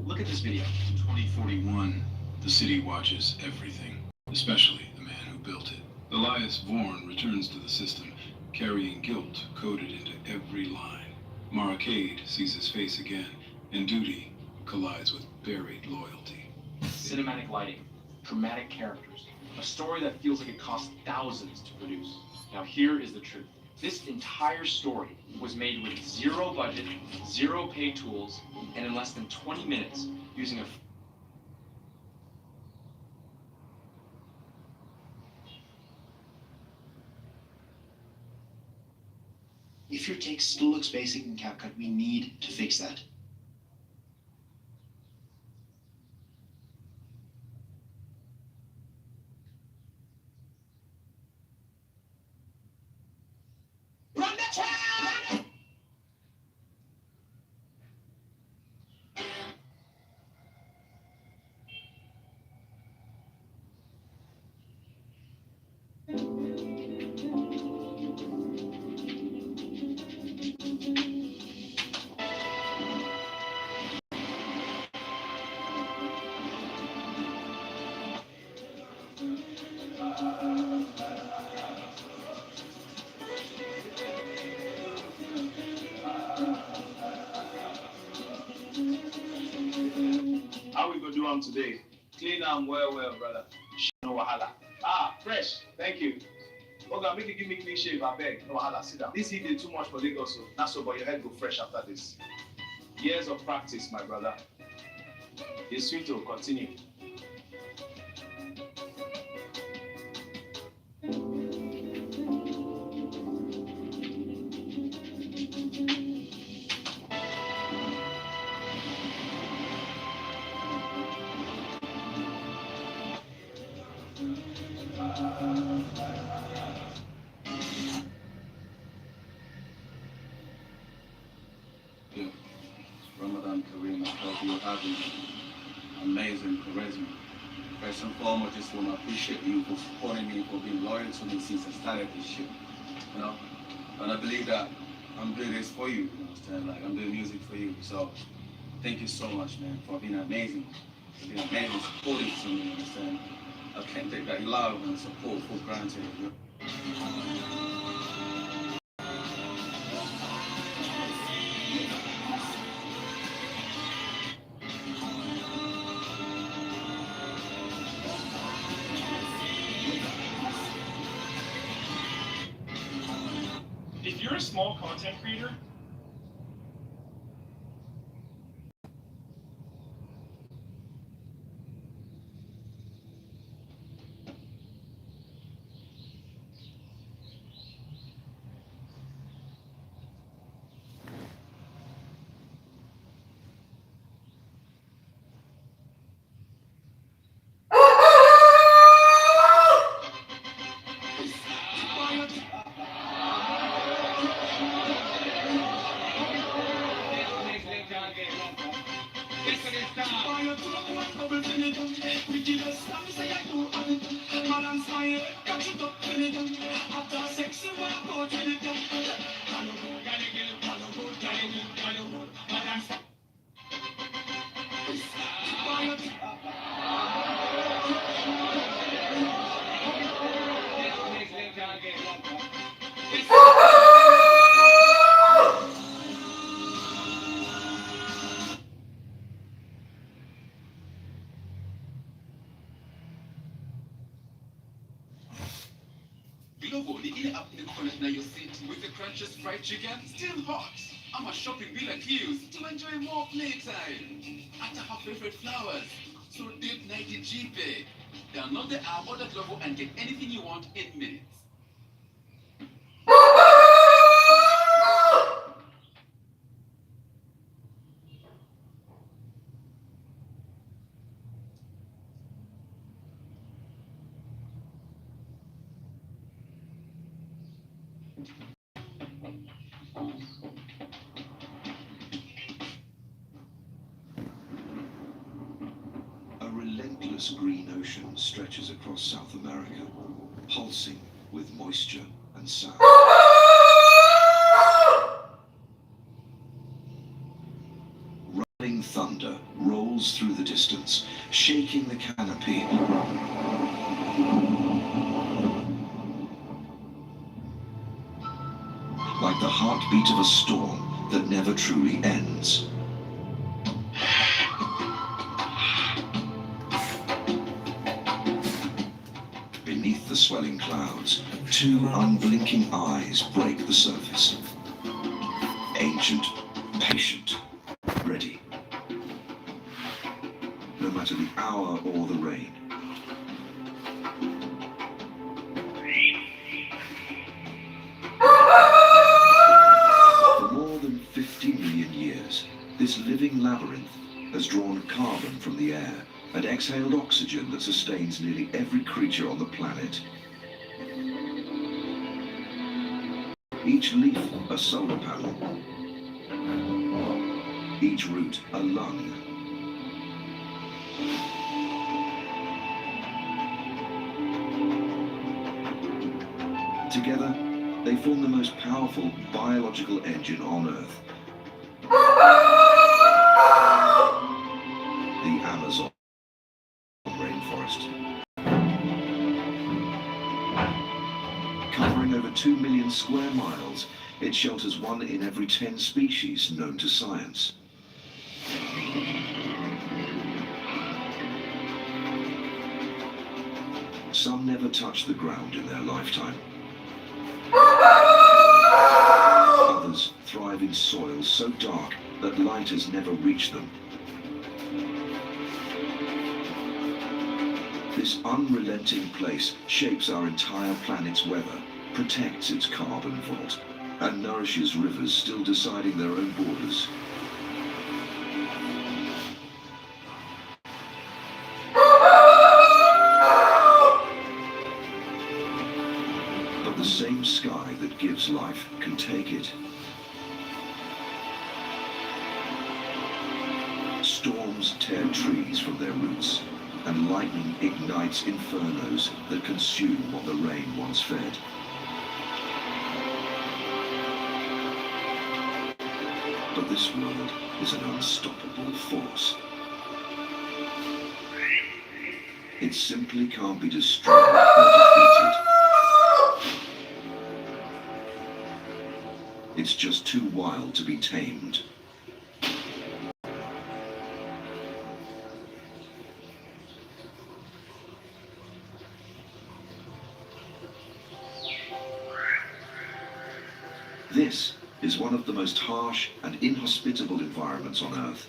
Look at this video. In 2041, the city watches everything, especially the man who built it. Elias Vorn returns to the system, carrying guilt coded into every line. Mara Cade sees his face again, and duty collides with buried loyalty. Cinematic lighting, dramatic characters, a story that feels like it cost thousands to produce. Now here is the truth. This entire story was made with zero budget, zero paid tools, and in less than 20 minutes using a If your text still looks basic in CapCut, we need to fix that. Run the town! How we gonna do them today? Clean them well, brother. No wahala. Ah, fresh. Thank you. Okay, make you give me clean shave, I beg. No wahala, sit down. This heat is too much for Lagos, so not so, but your head go fresh after this. Years of practice, my brother. It's sweet to continue. Yeah. Ramadan Kareem, I hope you're having amazing charisma. First and foremost, just want to appreciate you for supporting me, for being loyal to me since I started this shit. You know? And I believe that I'm doing this for you, you understand? Like, I'm doing music for you. So, thank you so much, man, for being amazing. For being amazing, supporting to me, you understand? I can't take that love and support for granted. You know? If you're a small content creator, Globally, in up in the corner now you sit with the crunches fried chicken, still hot. I'm a shopping bill accused to enjoy more playtime. At our favorite flowers, so deep 90 GP. Download the app or the Glovo and get anything you want in minutes. A relentless green ocean stretches across South America, pulsing with moisture and sound. Rolling thunder rolls rolls through the distance, shaking the canopy. Like the heartbeat of a storm that never truly ends. Beneath the swelling clouds, two unblinking eyes break the surface. Ancient, patient, ready. No matter the hour or the rain. For more than 50 million years, this living labyrinth has drawn carbon from the air and exhaled oxygen that sustains nearly every creature on the planet. Each leaf a solar panel. Each root a lung. Together, they form the most powerful biological engine on Earth. The Amazon rainforest. Covering over 2 million square miles, it shelters 1 in every 10 species known to science. Some never touch the ground in their lifetime. Others thrive in soil so dark that light has never reached them. This unrelenting place shapes our entire planet's weather, protects its carbon vault, and nourishes rivers still deciding their own borders. But the same sky that gives life can take it. Storms tear trees from their roots, and lightning ignites infernos that consume what the rain once fed. But this world is an unstoppable force. It simply can't be destroyed or defeated. It's just too wild to be tamed. This is one of the most harsh and inhospitable environments on Earth.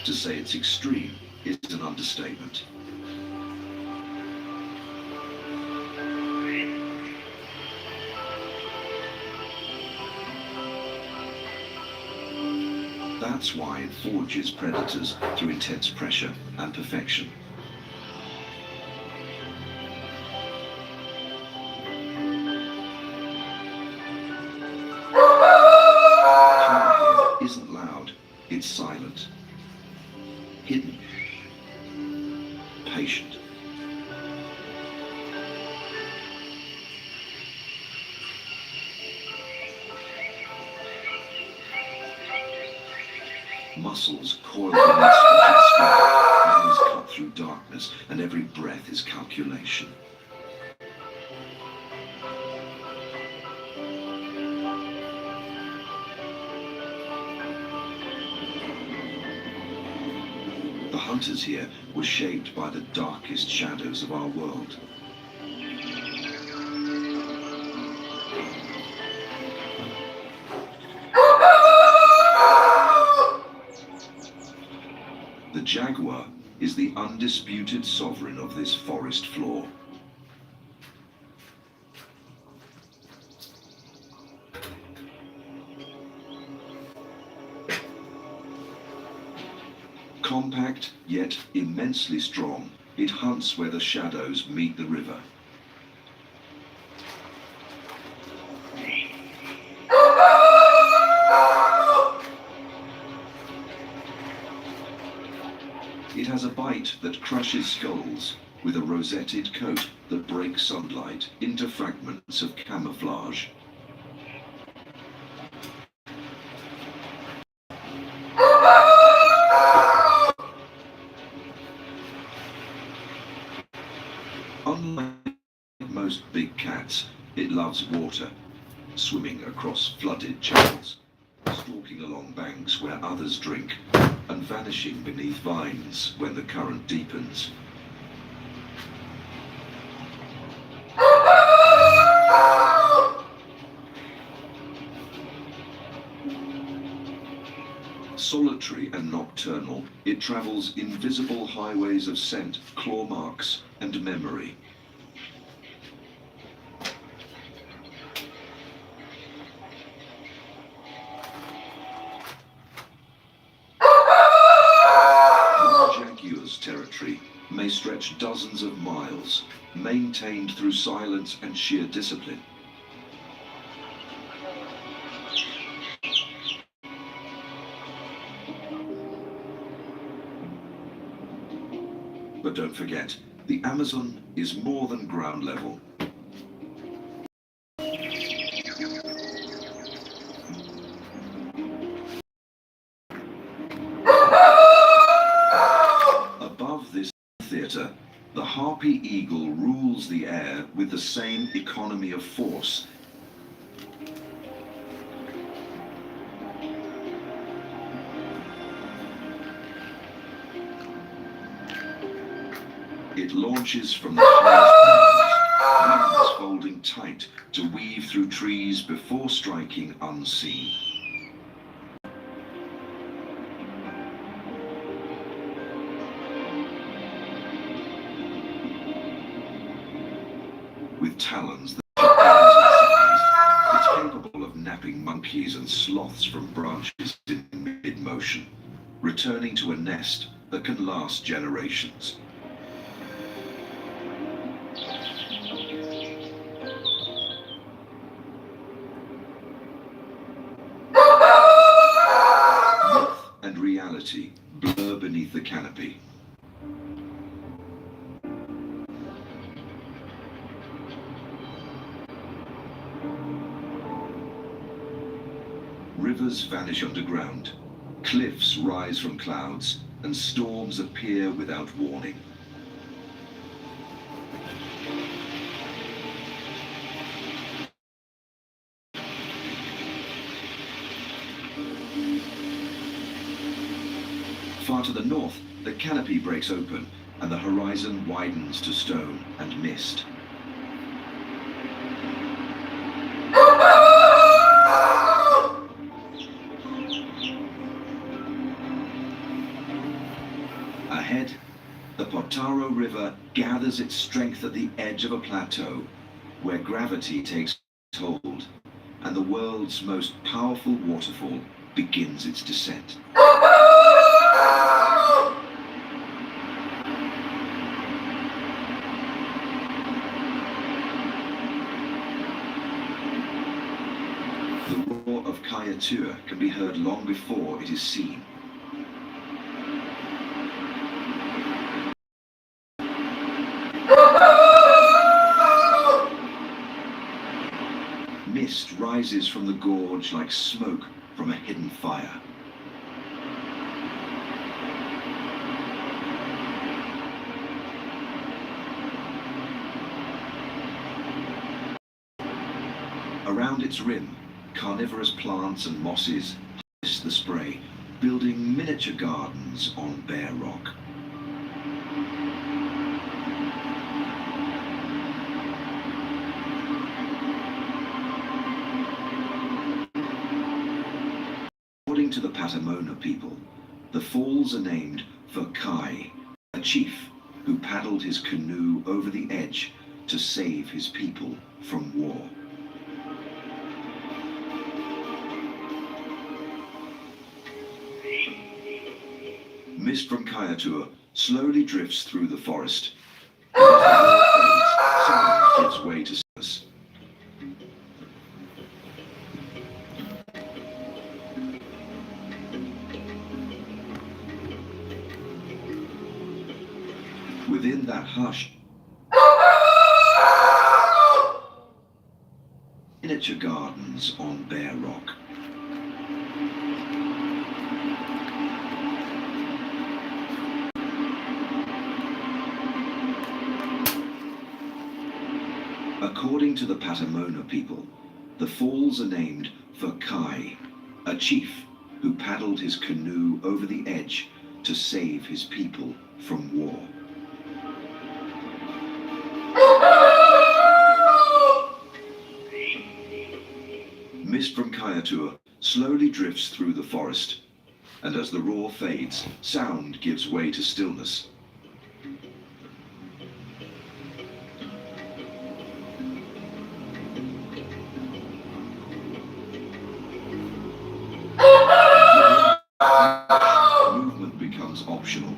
To say it's extreme is an understatement. That's why it forges predators through intense pressure and perfection. Power here isn't loud, it's silent. Hidden. Patient. Muscles coiled in its spotted skin, hands cut through darkness, and every breath is calculation. The hunters here were shaped by the darkest shadows of our world. The jaguar is the undisputed sovereign of this forest floor. Compact, yet immensely strong, it hunts where the shadows meet the river. It has a bite that crushes skulls with a rosetted coat that breaks sunlight into fragments of camouflage. Unlike most big cats, it loves water, swimming across flooded channels, stalking along banks where others drink, and vanishing beneath vines when the current deepens. Solitary and nocturnal, it travels invisible highways of scent, claw marks, and memory. Jaguar's territory may stretch dozens of miles, maintained through silence and sheer discipline. But don't forget, the Amazon is more than ground level. Above this theatre, the harpy eagle rules the air with the same economy of force. It launches from the highest mountains, wings folding tight to weave through trees before striking unseen. With talons that it's capable of napping monkeys and sloths from branches in mid-motion, returning to a nest that can last generations. Myth and reality blur beneath the canopy. Rivers vanish underground, cliffs rise from clouds, and storms appear without warning. Far to the north, the canopy breaks open, and the horizon widens to stone and mist. Ahead, the Potaro River gathers its strength at the edge of a plateau, where gravity takes hold, and the world's most powerful waterfall begins its descent. The roar of Kayatua can be heard long before it is seen. Mist rises from the gorge like smoke from a hidden fire. Around its rim, carnivorous plants and mosses hiss the spray, building miniature gardens on bare rock. According to the Patamona people, the falls are named for Kai, a chief who paddled his canoe over the edge to save his people from war. Mist from Kayatua slowly drifts through the forest, and as the war fades, silence gives way to us. Within that hush, miniature gardens on bare rock. According to the Patamona people, the falls are named for Kai, a chief who paddled his canoe over the edge to save his people from war. Mist from Kayatua slowly drifts through the forest, and as the roar fades, sound gives way to stillness. Movement becomes optional.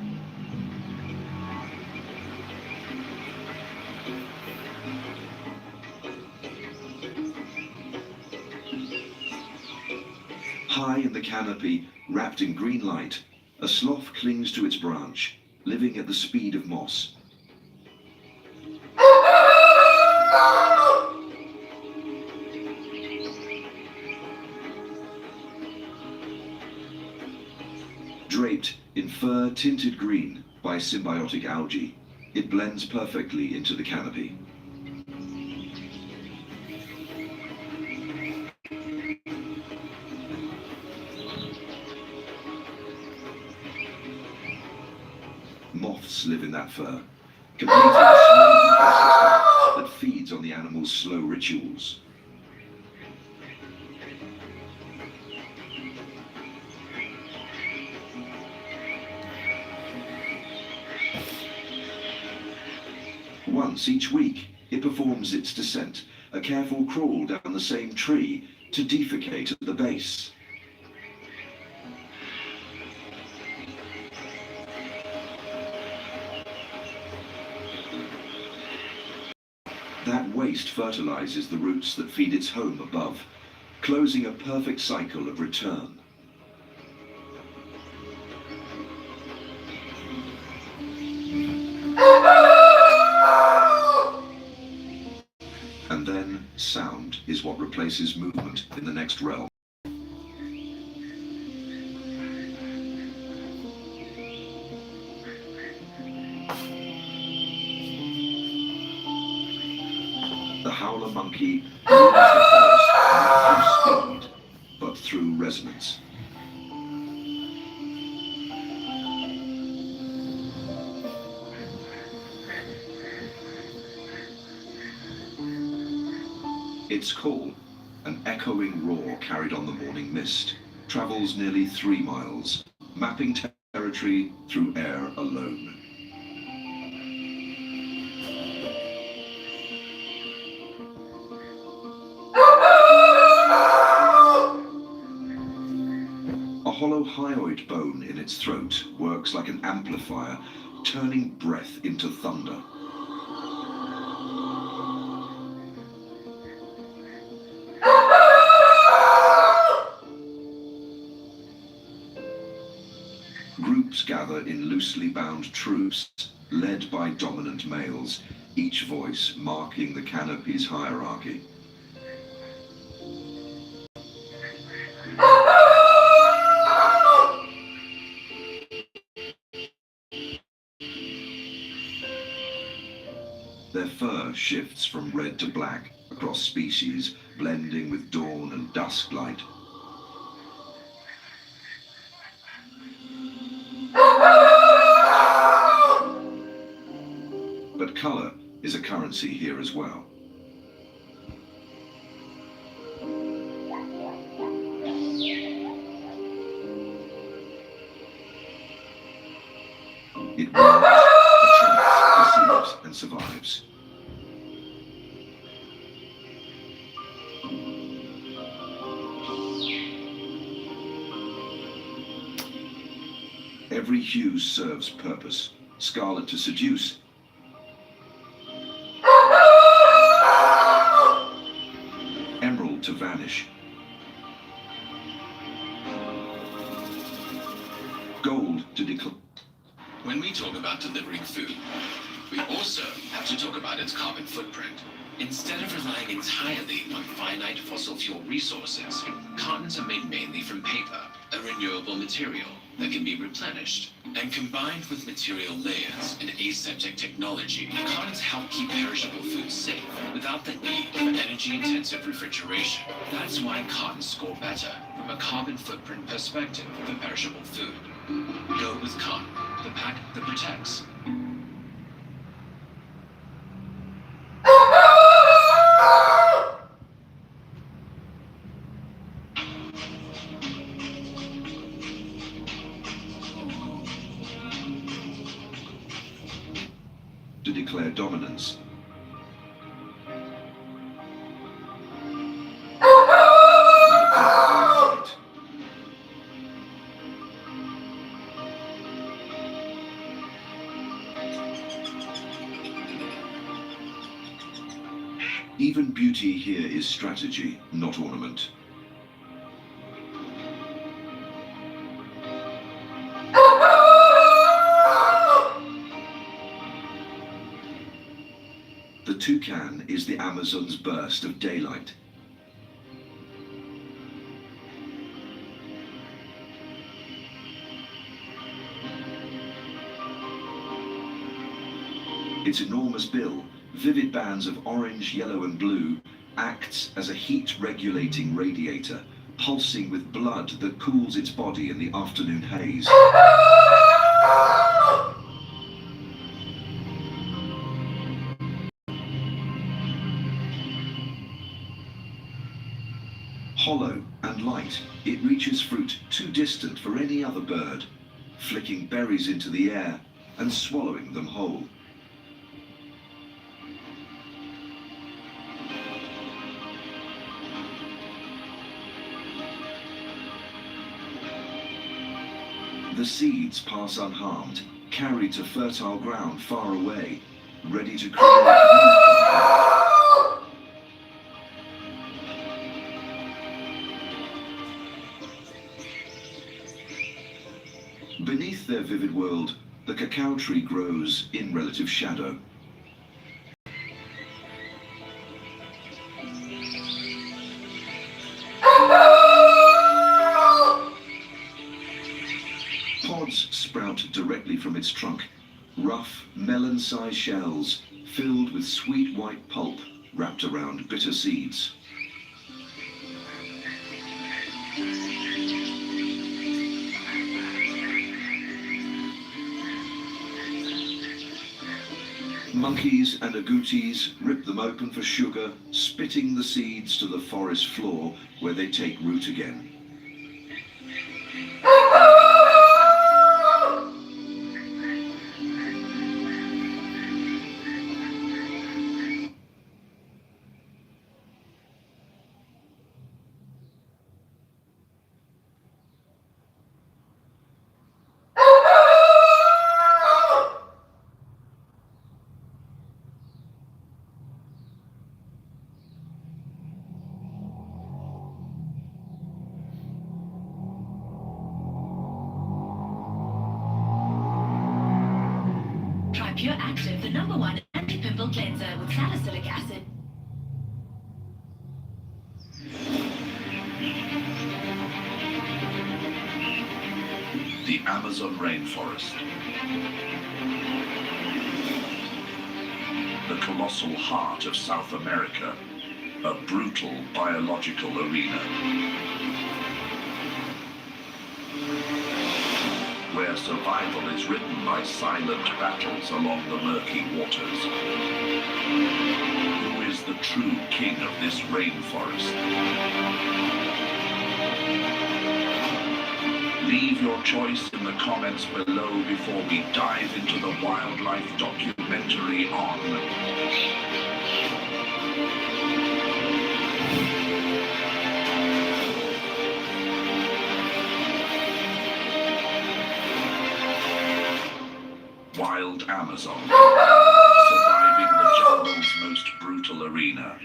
High in the canopy, wrapped in green light, a sloth clings to its branch, living at the speed of moss. Draped in fur tinted green by symbiotic algae, it blends perfectly into the canopy. Moths live in that fur, completing a small ecosystem that feeds on the animal's slow rituals. Once each week, it performs its descent, a careful crawl down the same tree to defecate at the base. That waste fertilizes the roots that feed its home above, closing a perfect cycle of return. And then sound is what replaces movement in the next realm. The howler monkey rules the forest not through speed, but through resonance. Its call, an echoing roar carried on the morning mist, travels nearly 3 miles, mapping territory through air alone. A hollow hyoid bone in its throat works like an amplifier, turning breath into thunder. Groups gather in loosely bound troops, led by dominant males, each voice marking the canopy's hierarchy. Their fur shifts from red to black across species, blending with dawn and dusk light. But color is a currency here as well. It warns, attracts, deceives, and survives. Every hue serves purpose. Scarlet to seduce, emerald to vanish, gold to declare. When we talk about delivering food, we also have to talk about its carbon footprint. Instead of relying entirely on finite fossil fuel resources, cottons are made mainly from paper, a renewable material that can be replenished. And combined with material layers and aseptic technology, cottons help keep perishable foods safe without the need for energy-intensive refrigeration. That's why cottons score better from a carbon footprint perspective for perishable food. Go with cotton, the pack that protects. To declare dominance. Even beauty here is strategy, not ornament. The toucan is the Amazon's burst of daylight. Its enormous bill, vivid bands of orange, yellow and blue, acts as a heat-regulating radiator, pulsing with blood that cools its body in the afternoon haze. Hollow and light, it reaches fruit too distant for any other bird, flicking berries into the air and swallowing them whole. The seeds pass unharmed, carried to fertile ground far away, ready to create new. Beneath their vivid world, the cacao tree grows in relative shadow. Pods sprout directly from its trunk, rough, melon-sized shells filled with sweet white pulp wrapped around bitter seeds. Monkeys and agoutis rip them open for sugar, spitting the seeds to the forest floor where they take root again. Pure Active, the #1 anti-pimple cleanser with salicylic acid. The Amazon rainforest. The colossal heart of South America, a brutal biological arena. Where survival is written by silent battles along the murky waters. Who is the true king of this rainforest? Leave your choice in the comments below before we dive into the wildlife documentary on Wild Amazon, surviving the jungle's most brutal arena.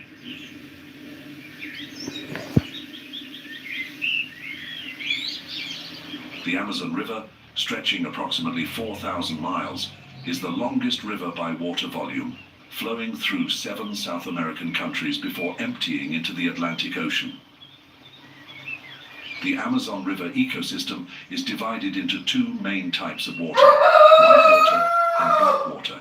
The Amazon River, stretching approximately 4,000 miles, is the longest river by water volume, flowing through 7 South American countries before emptying into the Atlantic Ocean. The Amazon River ecosystem is divided into 2 main types of water, white water and black water.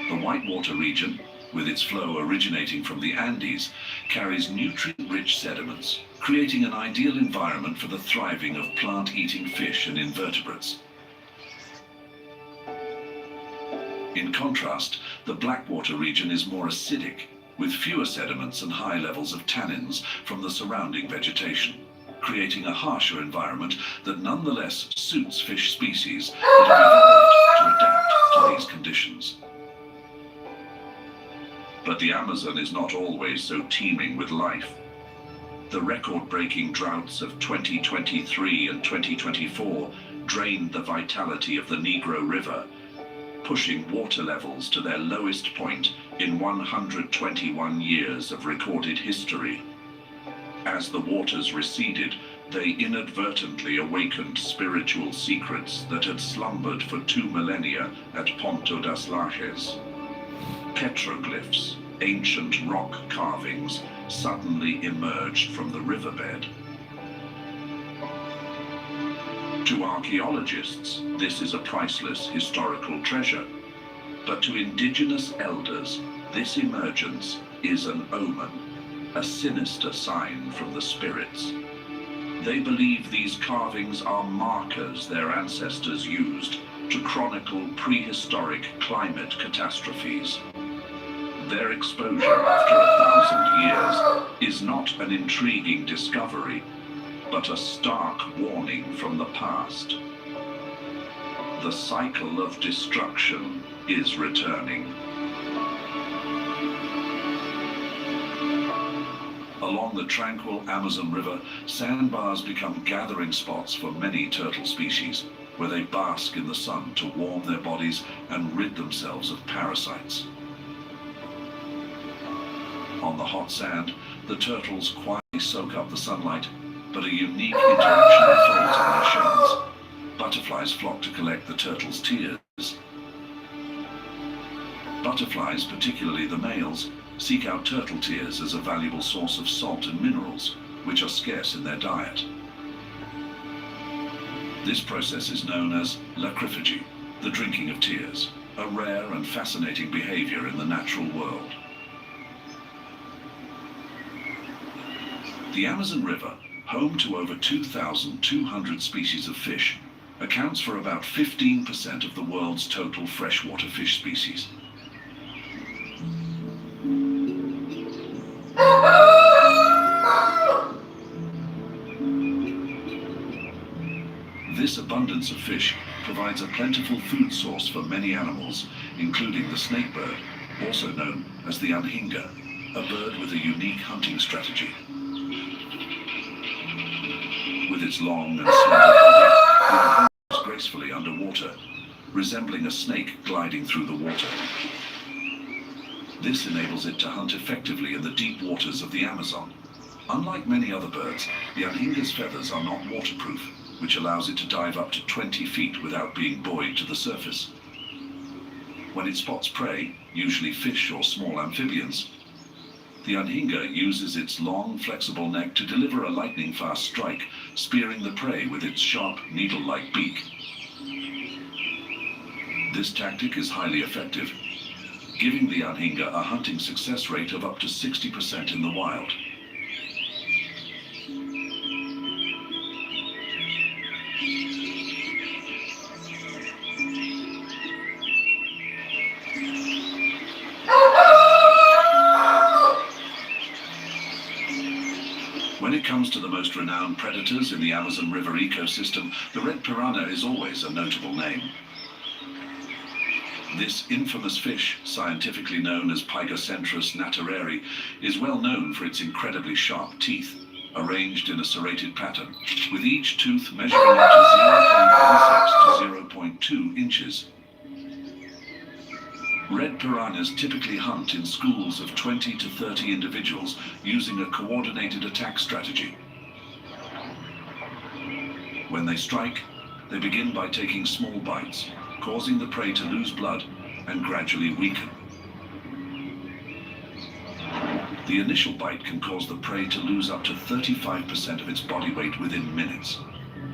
The whitewater region, with its flow originating from the Andes, carries nutrient-rich sediments, creating an ideal environment for the thriving of plant-eating fish and invertebrates. In contrast, the Blackwater region is more acidic, with fewer sediments and high levels of tannins from the surrounding vegetation, creating a harsher environment that nonetheless suits fish species that have evolved to adapt to these conditions. But the Amazon is not always so teeming with life. The record-breaking droughts of 2023 and 2024 drained the vitality of the Negro River, pushing water levels to their lowest point in 121 years of recorded history. As the waters receded, they inadvertently awakened spiritual secrets that had slumbered for 2 millennia at Ponto das Lajes. Petroglyphs, ancient rock carvings, suddenly emerged from the riverbed. To archaeologists, this is a priceless historical treasure, but to indigenous elders, this emergence is an omen, a sinister sign from the spirits. They believe these carvings are markers their ancestors used to chronicle prehistoric climate catastrophes. Their exposure after 1,000 years is not an intriguing discovery, but a stark warning from the past. The cycle of destruction is returning. Along the tranquil Amazon River, sandbars become gathering spots for many turtle species, where they bask in the sun to warm their bodies and rid themselves of parasites. On the hot sand, the turtles quietly soak up the sunlight, but a unique interaction unfolds in their shells. Butterflies flock to collect the turtles' tears. Butterflies, particularly the males, seek out turtle tears as a valuable source of salt and minerals, which are scarce in their diet. This process is known as lacryphagy, the drinking of tears, a rare and fascinating behavior in the natural world. The Amazon River, home to over 2,200 species of fish, accounts for about 15% of the world's total freshwater fish species. This abundance of fish provides a plentiful food source for many animals, including the snakebird, also known as the anhinga, a bird with a unique hunting strategy. With its long and slender body, it moves gracefully underwater, resembling a snake gliding through the water. This enables it to hunt effectively in the deep waters of the Amazon. Unlike many other birds, the anhinga's feathers are not waterproof, which allows it to dive up to 20 feet without being buoyed to the surface. When it spots prey, usually fish or small amphibians, the anhinga uses its long, flexible neck to deliver a lightning-fast strike, spearing the prey with its sharp, needle-like beak. This tactic is highly effective, giving the anhinga a hunting success rate of up to 60% in the wild. When it comes to the most renowned predators in the Amazon River ecosystem, the red piranha is always a notable name. This infamous fish, scientifically known as Pygocentrus natareri, is well known for its incredibly sharp teeth, arranged in a serrated pattern, with each tooth measuring up to 0.16 to 0.2 inches. Red piranhas typically hunt in schools of 20 to 30 individuals using a coordinated attack strategy. When they strike, they begin by taking small bites, causing the prey to lose blood and gradually weaken. The initial bite can cause the prey to lose up to 35% of its body weight within minutes.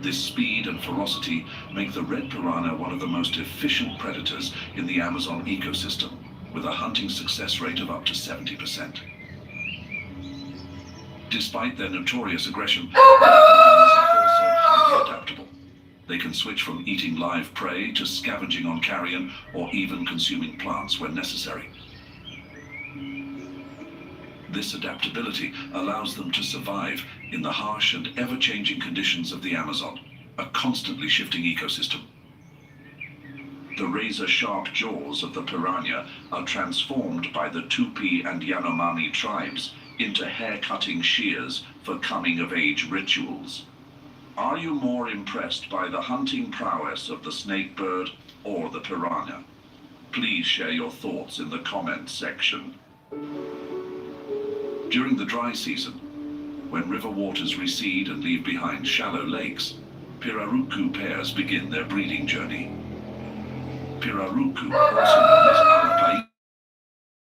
This speed and ferocity make the red piranha one of the most efficient predators in the Amazon ecosystem, with a hunting success rate of up to 70%. Despite their notorious aggression, red piranhas are also highly adaptable. They can switch from eating live prey to scavenging on carrion or even consuming plants when necessary. This adaptability allows them to survive in the harsh and ever-changing conditions of the Amazon, a constantly shifting ecosystem. The razor-sharp jaws of the piranha are transformed by the Tupi and Yanomami tribes into hair-cutting shears for coming-of-age rituals. Are you more impressed by the hunting prowess of the snakebird or the piranha? Please share your thoughts in the comments section. During the dry season, when river waters recede and leave behind shallow lakes, Pirarucu pairs begin their breeding journey. Pirarucu, also known as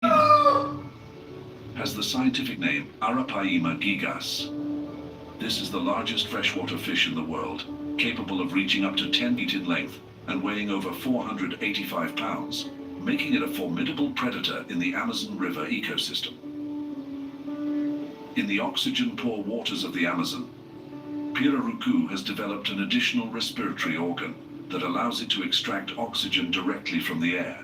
Arapaima, has the scientific name Arapaima gigas. This is the largest freshwater fish in the world, capable of reaching up to 10 feet in length and weighing over 485 pounds, making it a formidable predator in the Amazon River ecosystem. In the oxygen-poor waters of the Amazon, Pirarucu has developed an additional respiratory organ that allows it to extract oxygen directly from the air.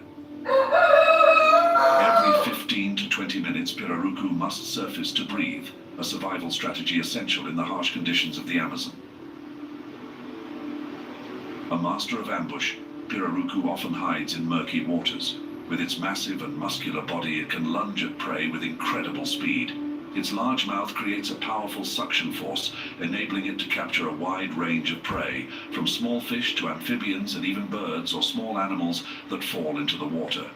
Every 15 to 20 minutes, Pirarucu must surface to breathe, a survival strategy essential in the harsh conditions of the Amazon. A master of ambush, Pirarucu often hides in murky waters. With its massive and muscular body, it can lunge at prey with incredible speed. Its large mouth creates a powerful suction force, enabling it to capture a wide range of prey, from small fish to amphibians and even birds or small animals that fall into the water.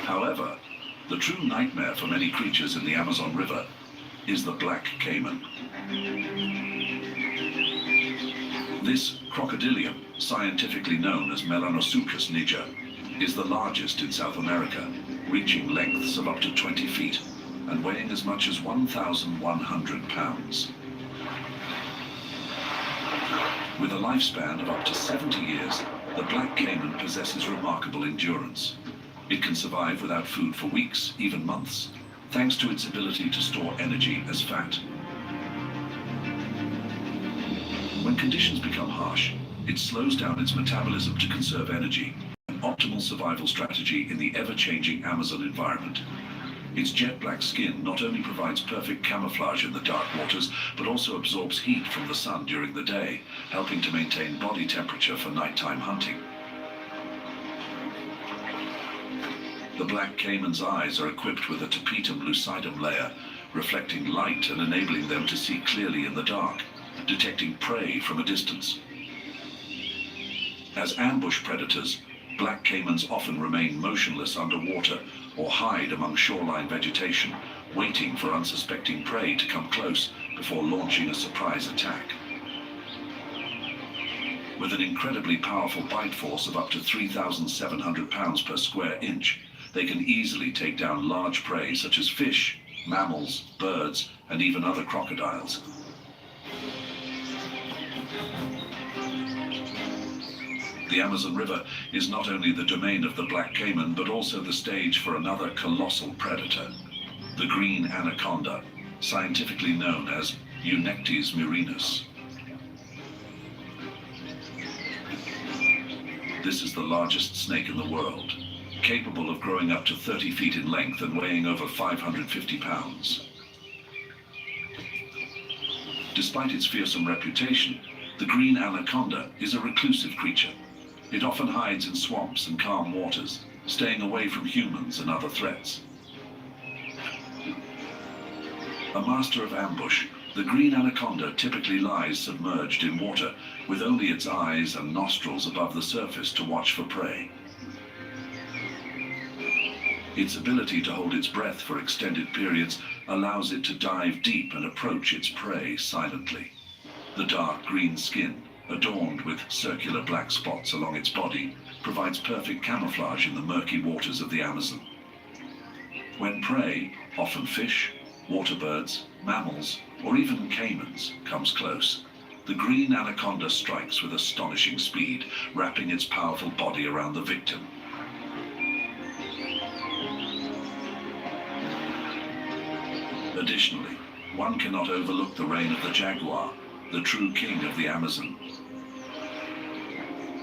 However, the true nightmare for many creatures in the Amazon River is the black caiman. This crocodilian, scientifically known as Melanosuchus niger, is the largest in South America, reaching lengths of up to 20 feet and weighing as much as 1,100 pounds. With a lifespan of up to 70 years, the black caiman possesses remarkable endurance. It can survive without food for weeks, even months, thanks to its ability to store energy as fat. When conditions become harsh, it slows down its metabolism to conserve energy, an optimal survival strategy in the ever-changing Amazon environment. Its jet black skin not only provides perfect camouflage in the dark waters, but also absorbs heat from the sun during the day, helping to maintain body temperature for nighttime hunting. The black caiman's eyes are equipped with a tapetum lucidum layer, reflecting light and enabling them to see clearly in the dark, detecting prey from a distance. As ambush predators, black caimans often remain motionless underwater or hide among shoreline vegetation, waiting for unsuspecting prey to come close before launching a surprise attack. With an incredibly powerful bite force of up to 3,700 pounds per square inch, they can easily take down large prey such as fish, mammals, birds, and even other crocodiles. The Amazon River is not only the domain of the black caiman, but also the stage for another colossal predator, the green anaconda, scientifically known as Eunectes murinus. This is the largest snake in the world, capable of growing up to 30 feet in length and weighing over 550 pounds. Despite its fearsome reputation, the green anaconda is a reclusive creature. It often hides in swamps and calm waters, staying away from humans and other threats. A master of ambush, The green anaconda typically lies submerged in water, with only its eyes and nostrils above the surface to watch for prey. Its ability to hold its breath for extended periods allows it to dive deep and approach its prey silently. The dark green skin, adorned with circular black spots along its body, provides perfect camouflage in the murky waters of the Amazon. When prey, often fish, water birds, mammals, or even caimans, comes close, the green anaconda strikes with astonishing speed, wrapping its powerful body around the victim. Additionally, one cannot overlook the reign of the jaguar, the true king of the Amazon.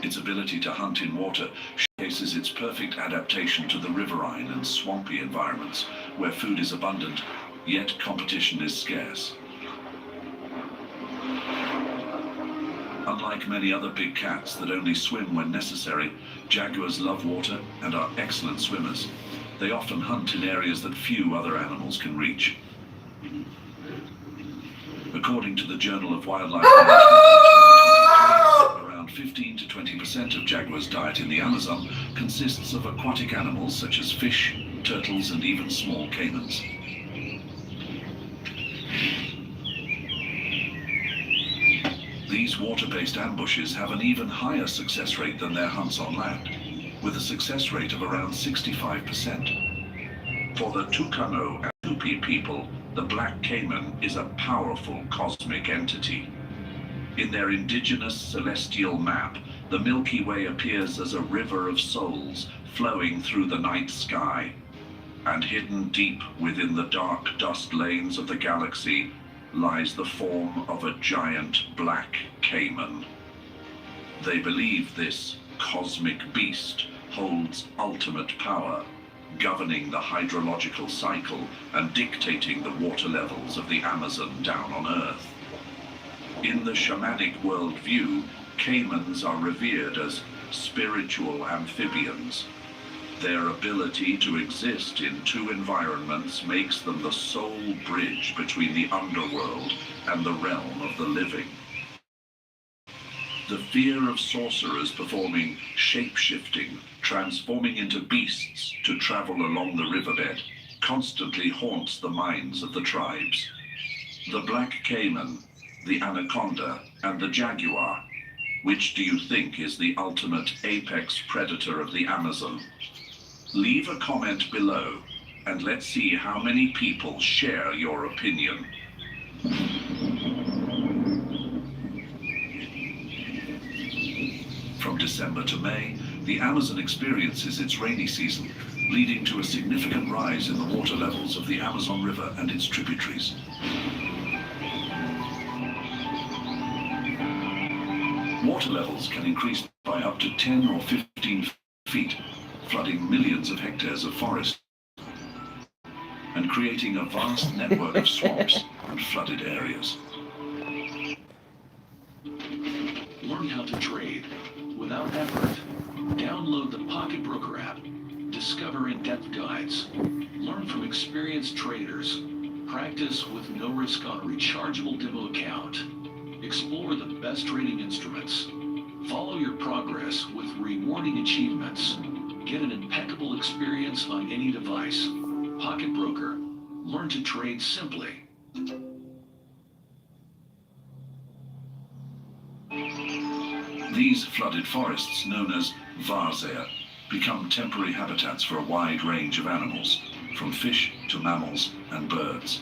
Its ability to hunt in water showcases its perfect adaptation to the riverine and swampy environments, where food is abundant, yet competition is scarce. Unlike many other big cats that only swim when necessary, jaguars love water and are excellent swimmers. They often hunt in areas that few other animals can reach. According to the Journal of Wildlife Management, around 15 to 20% of jaguars' diet in the Amazon consists of aquatic animals such as fish, turtles, and even small caimans. These water-based ambushes have an even higher success rate than their hunts on land, with a success rate of around 65%. For the Tucano and Tupi people, the black caiman is a powerful cosmic entity. In their indigenous celestial map, the Milky Way appears as a river of souls flowing through the night sky. And hidden deep within the dark dust lanes of the galaxy lies the form of a giant black caiman. They believe this cosmic beast holds ultimate power, governing the hydrological cycle and dictating the water levels of the Amazon down on Earth. In the shamanic worldview, caimans are revered as spiritual amphibians. Their ability to exist in two environments makes them the sole bridge between the underworld and the realm of the living. The fear of sorcerers performing shape-shifting, transforming into beasts to travel along the riverbed, constantly haunts the minds of the tribes. The black caiman, the anaconda, and the jaguar. Which do you think is the ultimate apex predator of the Amazon? Leave a comment below, and let's see how many people share your opinion. From December to May, the Amazon experiences its rainy season, leading to a significant rise in the water levels of the Amazon River and its tributaries. Water levels can increase by up to 10 or 15 feet, flooding millions of hectares of forest and creating a vast network of swamps and flooded areas. Learn how to trade without effort. Download the Pocket Broker app. Discover in-depth guides. Learn from experienced traders. Practice with no risk on a rechargeable demo account. Explore the best trading instruments. Follow your progress with rewarding achievements. Get an impeccable experience on any device. Pocket Broker. Learn to trade simply. These flooded forests, known as várzea, become temporary habitats for a wide range of animals, from fish to mammals and birds.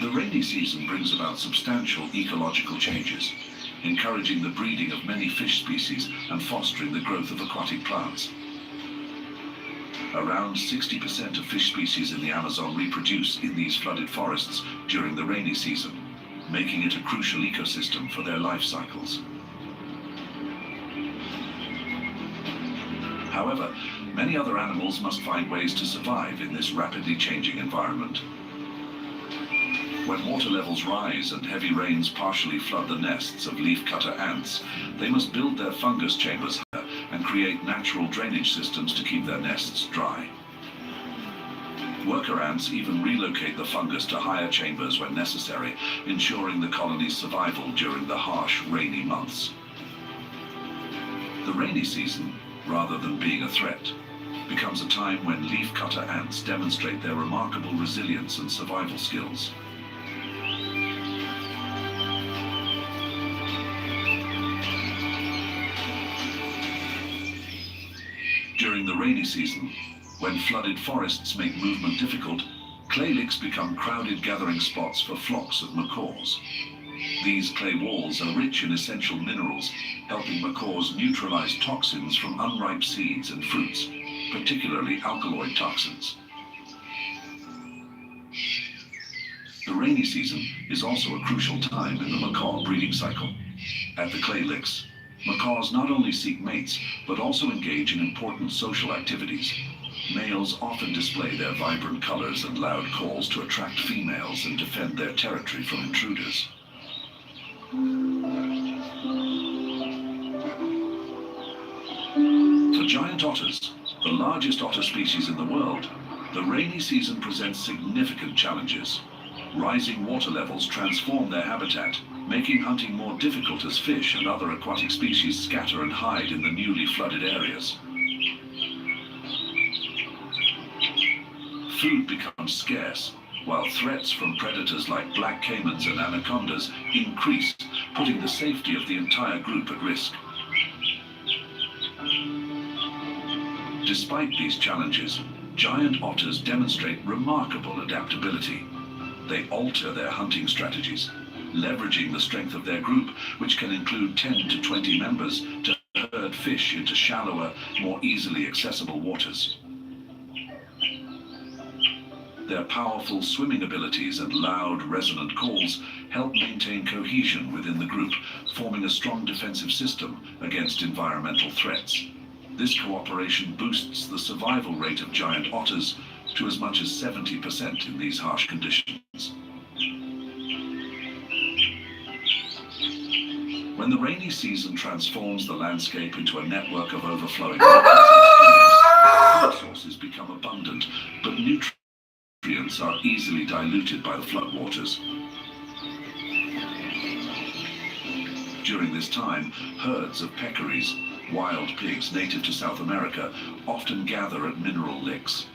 The rainy season brings about substantial ecological changes, encouraging the breeding of many fish species and fostering the growth of aquatic plants. Around 60% of fish species in the Amazon reproduce in these flooded forests during the rainy season, making it a crucial ecosystem for their life cycles. However, many other animals must find ways to survive in this rapidly changing environment. When water levels rise and heavy rains partially flood the nests of leafcutter ants, they must build their fungus chambers and create natural drainage systems to keep their nests dry. Worker ants even relocate the fungus to higher chambers when necessary, ensuring the colony's survival during the harsh, rainy months. The rainy season, rather than being a threat, becomes a time when leafcutter ants demonstrate their remarkable resilience and survival skills. During the rainy season, when flooded forests make movement difficult, clay licks become crowded gathering spots for flocks of macaws. These clay walls are rich in essential minerals, helping macaws neutralize toxins from unripe seeds and fruits, particularly alkaloid toxins. The rainy season is also a crucial time in the macaw breeding cycle. At the clay licks, macaws not only seek mates, but also engage in important social activities. Males often display their vibrant colors and loud calls to attract females and defend their territory from intruders. For giant otters, the largest otter species in the world, the rainy season presents significant challenges. Rising water levels transform their habitat, making hunting more difficult as fish and other aquatic species scatter and hide in the newly flooded areas. Food becomes scarce, while threats from predators like black caimans and anacondas increase, putting the safety of the entire group at risk. Despite these challenges, giant otters demonstrate remarkable adaptability. They alter their hunting strategies, leveraging the strength of their group, which can include 10 to 20 members, to herd fish into shallower, more easily accessible waters. Their powerful swimming abilities and loud, resonant calls help maintain cohesion within the group, forming a strong defensive system against environmental threats. This cooperation boosts the survival rate of giant otters to as much as 70% in these harsh conditions. When the rainy season transforms the landscape into a network of overflowing rivers and streams, food sources become abundant, but nutrients are easily diluted by the floodwaters. During this time, herds of peccaries, wild pigs native to South America, often gather at mineral licks.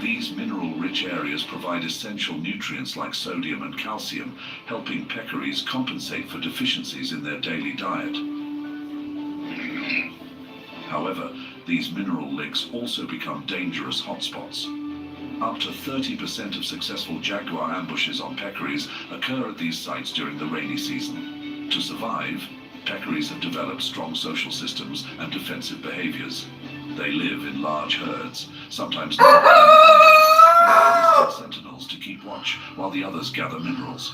These mineral-rich areas provide essential nutrients like sodium and calcium, helping peccaries compensate for deficiencies in their daily diet. However, these mineral licks also become dangerous hotspots. Up to 30% of successful jaguar ambushes on peccaries occur at these sites during the rainy season. To survive, peccaries have developed strong social systems and defensive behaviors. They live in large herds, sometimes sentinels to keep watch while the others gather minerals.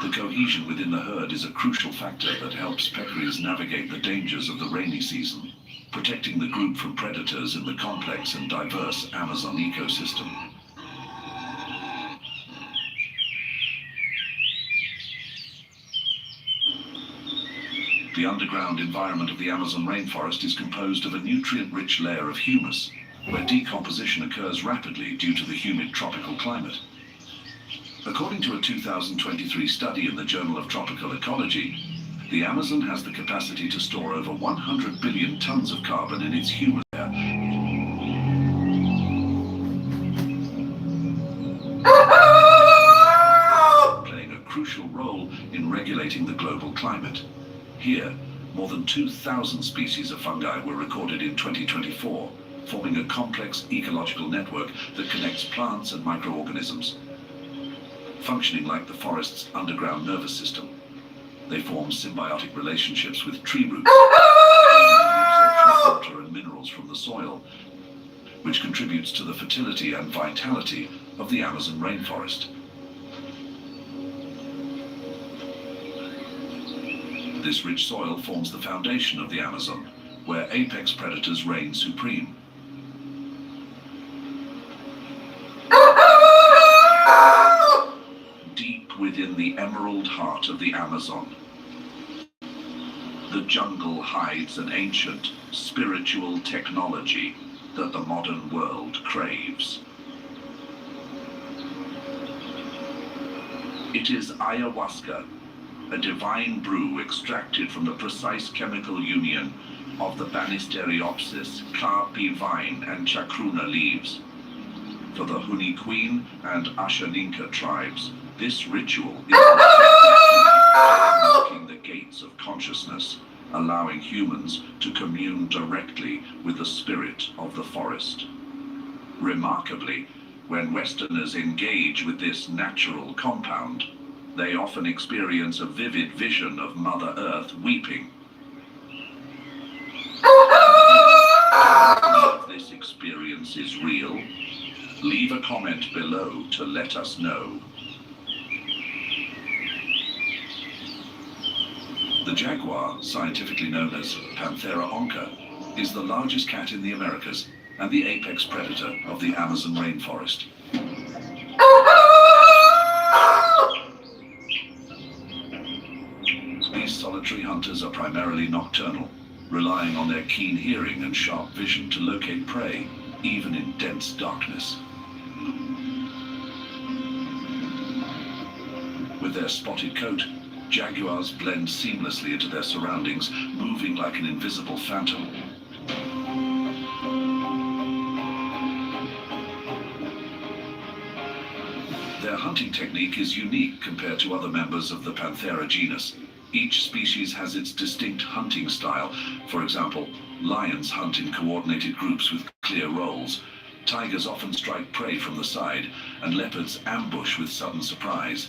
The cohesion within the herd is a crucial factor that helps peccaries navigate the dangers of the rainy season, protecting the group from predators in the complex and diverse Amazon ecosystem. The underground environment of the Amazon rainforest is composed of a nutrient-rich layer of humus, where decomposition occurs rapidly due to the humid tropical climate. According to a 2023 study in the Journal of Tropical Ecology, the Amazon has the capacity to store over 100 billion tons of carbon in its humus layer. Playing a crucial role in regulating the global climate. Here, more than 2,000 species of fungi were recorded in 2024, forming a complex ecological network that connects plants and microorganisms. Functioning like the forest's underground nervous system, they form symbiotic relationships with tree roots, absorbing water and minerals from the soil, which contributes to the fertility and vitality of the Amazon rainforest. This rich soil forms the foundation of the Amazon, where apex predators reign supreme. Deep within the emerald heart of the Amazon, the jungle hides an ancient, spiritual technology that the modern world craves. It is ayahuasca, a divine brew extracted from the precise chemical union of the Banisteriopsis, Kaapi vine, and Chacruna leaves. For the Huni Queen and Ashaninka tribes, this ritual is unlocking the gates of consciousness, allowing humans to commune directly with the spirit of the forest. Remarkably, when Westerners engage with this natural compound, they often experience a vivid vision of Mother Earth weeping. If this experience is real, leave a comment below to let us know. The jaguar, scientifically known as Panthera onca, is the largest cat in the Americas and the apex predator of the Amazon rainforest. These solitary hunters are primarily nocturnal, relying on their keen hearing and sharp vision to locate prey, even in dense darkness. With their spotted coat, jaguars blend seamlessly into their surroundings, moving like an invisible phantom. Their hunting technique is unique compared to other members of the Panthera genus. Each species has its distinct hunting style. For example, lions hunt in coordinated groups with clear roles. Tigers often strike prey from the side, and leopards ambush with sudden surprise.